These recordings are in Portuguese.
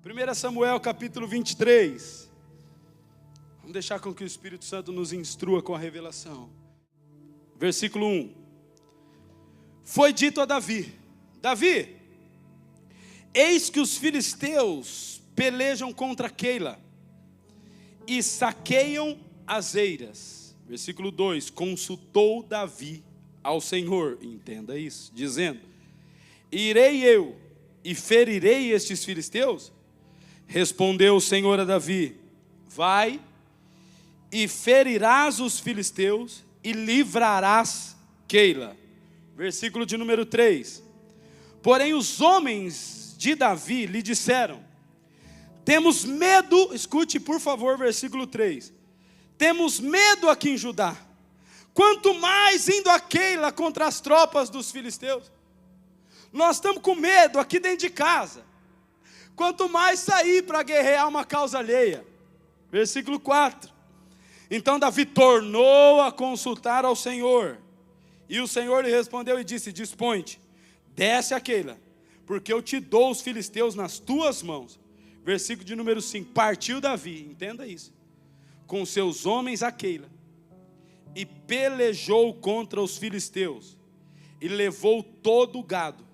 1 Samuel capítulo 23. Vamos deixar com que o Espírito Santo nos instrua com a revelação. Versículo 1. Foi dito a Davi: Davi, eis que os filisteus pelejam contra Keila e saqueiam as eiras. Versículo 2. Consultou Davi ao Senhor, entenda isso, dizendo: irei eu e ferirei estes filisteus? Respondeu o Senhor a Davi: vai e ferirás os filisteus e livrarás Keila. Versículo de número 3. Porém os homens de Davi lhe disseram: temos medo, escute por favor versículo 3. Temos medo aqui em Judá, quanto mais indo a Keila contra as tropas dos filisteus. Nós estamos com medo aqui dentro de casa, quanto mais sair para guerrear uma causa alheia. Versículo 4. Então Davi tornou a consultar ao Senhor, e o Senhor lhe respondeu e disse: dispõe-te, desce a Keila, porque eu te dou os filisteus nas tuas mãos. Versículo de número 5. Partiu Davi, entenda isso, com seus homens a Keila, e pelejou contra os filisteus, e levou todo o gado,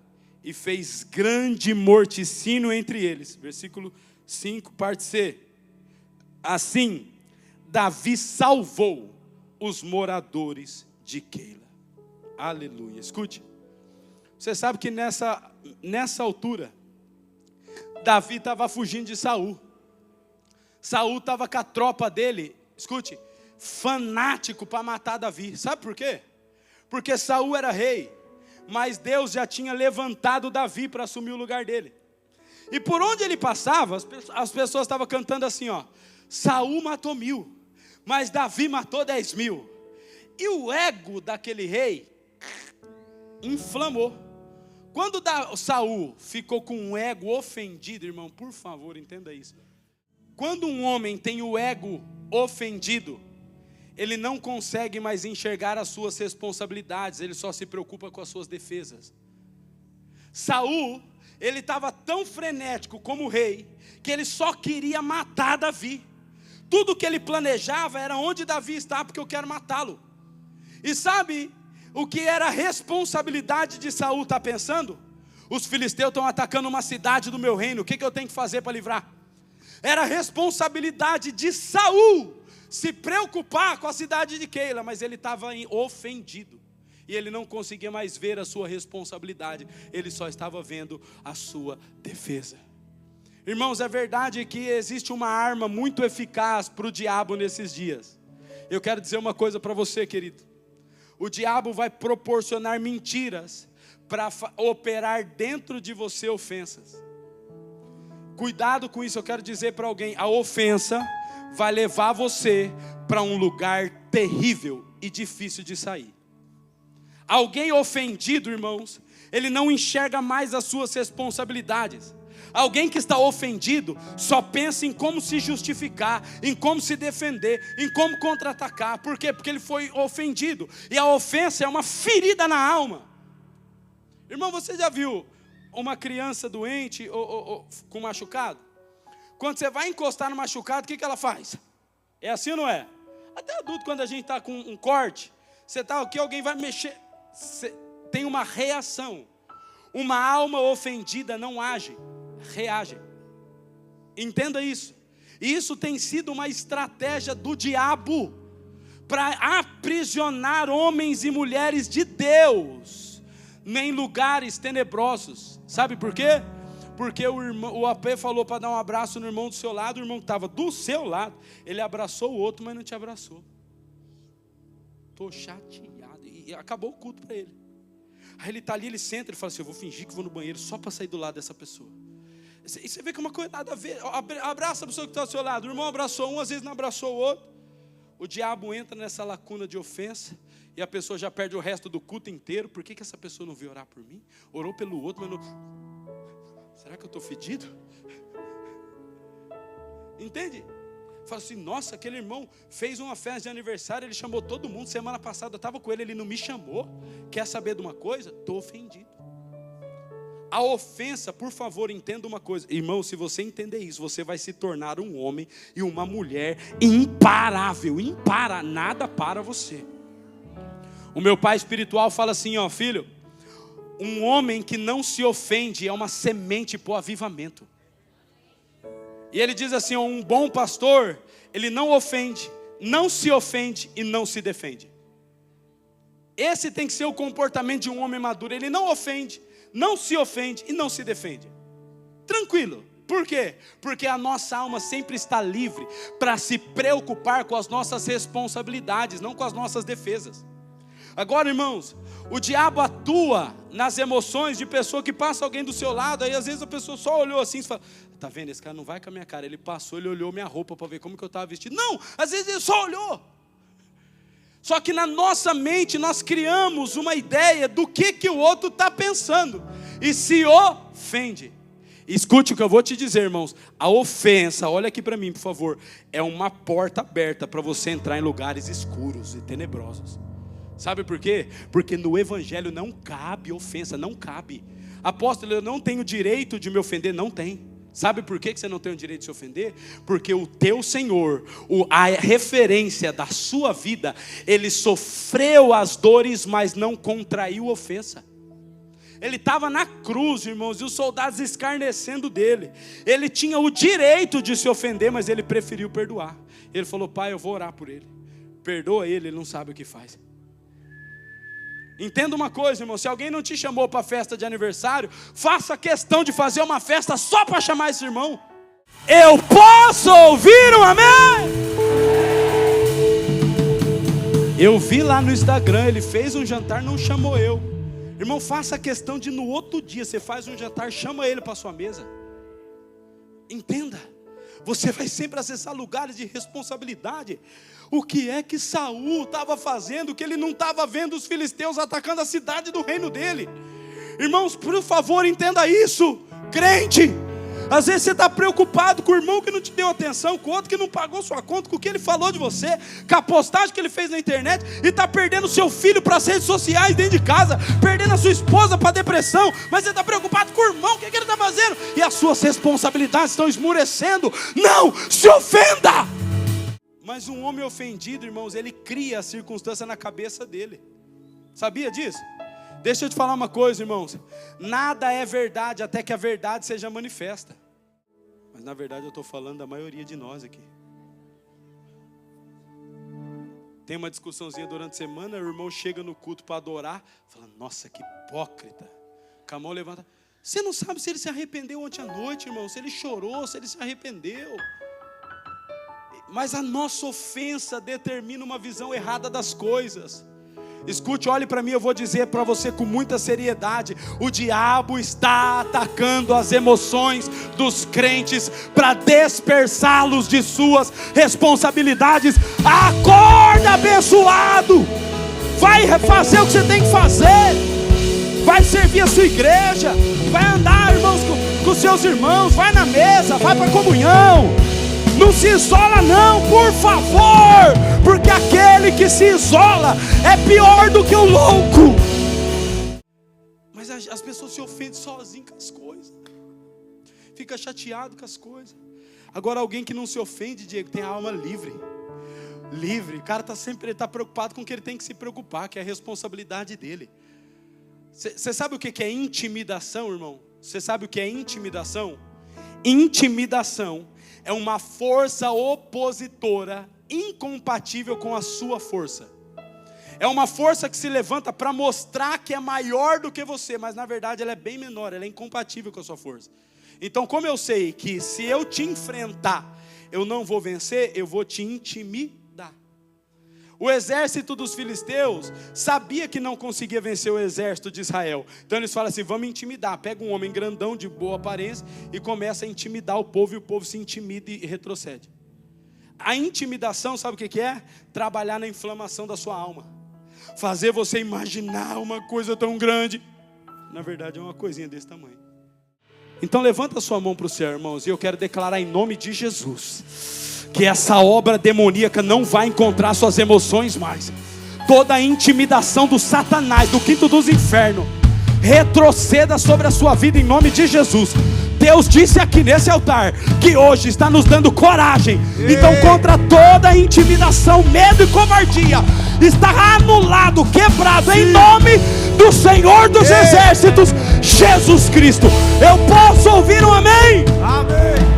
e fez grande morticínio entre eles. Versículo 5, parte C. Assim, Davi salvou os moradores de Keila. Aleluia. Escute, você sabe que nessa altura, Davi estava fugindo de Saul. Saul estava com a tropa dele, escute, fanático para matar Davi. Sabe por quê? Porque Saul era rei, mas Deus já tinha levantado Davi para assumir o lugar dele. E por onde ele passava, as pessoas estavam cantando assim, ó: Saul matou 1000, mas Davi matou 10.000. E o ego daquele rei inflamou. Quando Saul ficou com um ego ofendido, irmão, por favor, entenda isso. Quando um homem tem o ego ofendido, ele não consegue mais enxergar as suas responsabilidades, ele só se preocupa com as suas defesas. Saul, ele estava tão frenético como rei, que ele só queria matar Davi. Tudo que ele planejava era onde Davi está, porque eu quero matá-lo. E sabe o que era a responsabilidade de Saul estar pensando? Os filisteus estão atacando uma cidade do meu reino, o que eu tenho que fazer para livrar? Era a responsabilidade de Saul se preocupar com a cidade de Keila, mas ele estava ofendido, e ele não conseguia mais ver a sua responsabilidade, ele só estava vendo a sua defesa. Irmãos, é verdade que existe uma arma muito eficaz para o diabo nesses dias. Eu quero dizer uma coisa para você, querido: o diabo vai proporcionar mentiras para operar dentro de você ofensas. Cuidado com isso, eu quero dizer para alguém: a ofensa vai levar você para um lugar terrível e difícil de sair. Alguém ofendido, irmãos, ele não enxerga mais as suas responsabilidades. Alguém que está ofendido só pensa em como se justificar, em como se defender, em como contra-atacar. Por quê? Porque ele foi ofendido. E a ofensa é uma ferida na alma. Irmão, você já viu uma criança doente ou com machucado? Quando você vai encostar no machucado, o que ela faz? É assim ou não é? Até adulto, quando a gente está com um corte, você está aqui, alguém vai mexer, tem uma reação. Uma alma ofendida não age, reage. Entenda isso. Isso tem sido uma estratégia do diabo para aprisionar homens e mulheres de Deus em lugares tenebrosos. Sabe por quê? Porque o AP falou para dar um abraço no irmão do seu lado, o irmão que estava do seu lado, ele abraçou o outro, mas não te abraçou. Estou chateado. E acabou o culto para ele. Aí ele está ali, ele senta, ele fala assim: eu vou fingir que vou no banheiro só para sair do lado dessa pessoa. E você vê que é uma coisa nada a ver. Abraça a pessoa que está ao seu lado. O irmão abraçou um, às vezes não abraçou o outro. O diabo entra nessa lacuna de ofensa, e a pessoa já perde o resto do culto inteiro. Por que essa pessoa não veio orar por mim? Orou pelo outro, mas não... Será que eu estou fedido? Entende? Fala assim: nossa, aquele irmão fez uma festa de aniversário, ele chamou todo mundo, semana passada eu estava com ele, ele não me chamou. Quer saber de uma coisa? Estou ofendido. A ofensa, por favor, entenda uma coisa. Irmão, se você entender isso, você vai se tornar um homem e uma mulher imparável. Nada para você. O meu pai espiritual fala assim, ó, filho, um homem que não se ofende é uma semente para o avivamento. E ele diz assim, um bom pastor, ele não ofende, não se ofende e não se defende. Esse tem que ser o comportamento de um homem maduro. Ele não ofende, não se ofende e não se defende. Tranquilo. Por quê? Porque a nossa alma sempre está livre para se preocupar com as nossas responsabilidades, não com as nossas defesas. Agora, irmãos, o diabo atua nas emoções de pessoa que passa alguém do seu lado. Aí às vezes a pessoa só olhou assim e fala, tá vendo, esse cara não vai com a minha cara. Ele passou, ele olhou minha roupa para ver como que eu estava vestido. Não, às vezes ele só olhou. Só que na nossa mente nós criamos uma ideia do que o outro está pensando e se ofende. Escute o que eu vou te dizer, irmãos. A ofensa, olha aqui para mim, por favor, é uma porta aberta para você entrar em lugares escuros e tenebrosos. Sabe por quê? Porque no evangelho não cabe ofensa, não cabe. Apóstolo, eu não tenho direito de me ofender, não tem. Sabe por que você não tem o direito de se ofender? Porque o teu Senhor, a referência da sua vida, Ele sofreu as dores, mas não contraiu ofensa. Ele estava na cruz, irmãos, e os soldados escarnecendo dele. Ele tinha o direito de se ofender, mas ele preferiu perdoar. Ele falou, pai, eu vou orar por ele. Perdoa ele, ele não sabe o que faz. Entenda uma coisa, irmão, se alguém não te chamou para a festa de aniversário, faça questão de fazer uma festa só para chamar esse irmão. Eu posso ouvir um amém? Eu vi lá no Instagram, ele fez um jantar, não chamou eu. Irmão, faça questão de no outro dia, você faz um jantar, chama ele para sua mesa. Entenda, você vai sempre acessar lugares de responsabilidade. O que é que Saul estava fazendo que ele não estava vendo os filisteus atacando a cidade do reino dele? Irmãos, por favor, entenda isso. Crente, às vezes você está preocupado com o irmão que não te deu atenção, com o outro que não pagou sua conta, com o que ele falou de você, com a postagem que ele fez na internet, e está perdendo seu filho para as redes sociais dentro de casa, perdendo a sua esposa para a depressão, mas você está preocupado com o irmão, o que ele está fazendo? E as suas responsabilidades estão esmurecendo. Não se ofenda! Mas um homem ofendido, irmãos, ele cria a circunstância na cabeça dele. Sabia disso? Deixa eu te falar uma coisa, irmãos. Nada é verdade até que a verdade seja manifesta. Mas na verdade eu estou falando da maioria de nós aqui. Tem uma discussãozinha durante a semana, o irmão chega no culto para adorar, fala, nossa, que hipócrita. Com a mão levanta. Você não sabe se ele se arrependeu ontem à noite, irmão, se ele chorou, se ele se arrependeu. Mas a nossa ofensa determina uma visão errada das coisas. Escute, olhe para mim, eu vou dizer para você com muita seriedade. O diabo está atacando as emoções dos crentes para dispersá-los de suas responsabilidades. Acorda, abençoado! Vai fazer o que você tem que fazer. Vai servir a sua igreja. Vai andar, irmãos, com seus irmãos. Vai na mesa, vai para a comunhão. Não se isola não, por favor, porque aquele que se isola é pior do que o louco. Mas as pessoas se ofendem sozinhas com as coisas, fica chateado com as coisas. Agora alguém que não se ofende, Diego, tem a alma livre. O cara está sempre preocupado com o que ele tem que se preocupar, que é a responsabilidade dele. Você sabe o que é intimidação, irmão? Você sabe o que é intimidação? Intimidação é uma força opositora incompatível com a sua força. É uma força que se levanta para mostrar que é maior do que você, mas na verdade ela é bem menor, ela é incompatível com a sua força. Então, como eu sei que se eu te enfrentar, eu não vou vencer, eu vou te intimidar. O exército dos filisteus sabia que não conseguia vencer o exército de Israel. Então eles falam assim, vamos intimidar. Pega um homem grandão, de boa aparência, e começa a intimidar o povo, e o povo se intimida e retrocede. A intimidação, sabe o que é? Trabalhar na inflamação da sua alma. Fazer você imaginar uma coisa tão grande. Na verdade é uma coisinha desse tamanho. Então levanta a sua mão para o céu, irmãos, e eu quero declarar em nome de Jesus que essa obra demoníaca não vai encontrar suas emoções mais. Toda a intimidação do Satanás, do quinto dos infernos, retroceda sobre a sua vida em nome de Jesus. Deus disse aqui nesse altar que hoje está nos dando coragem. Então contra toda intimidação, medo e covardia está anulado, quebrado em nome do Senhor dos Exércitos, Jesus Cristo. Eu posso ouvir um amém? Amém.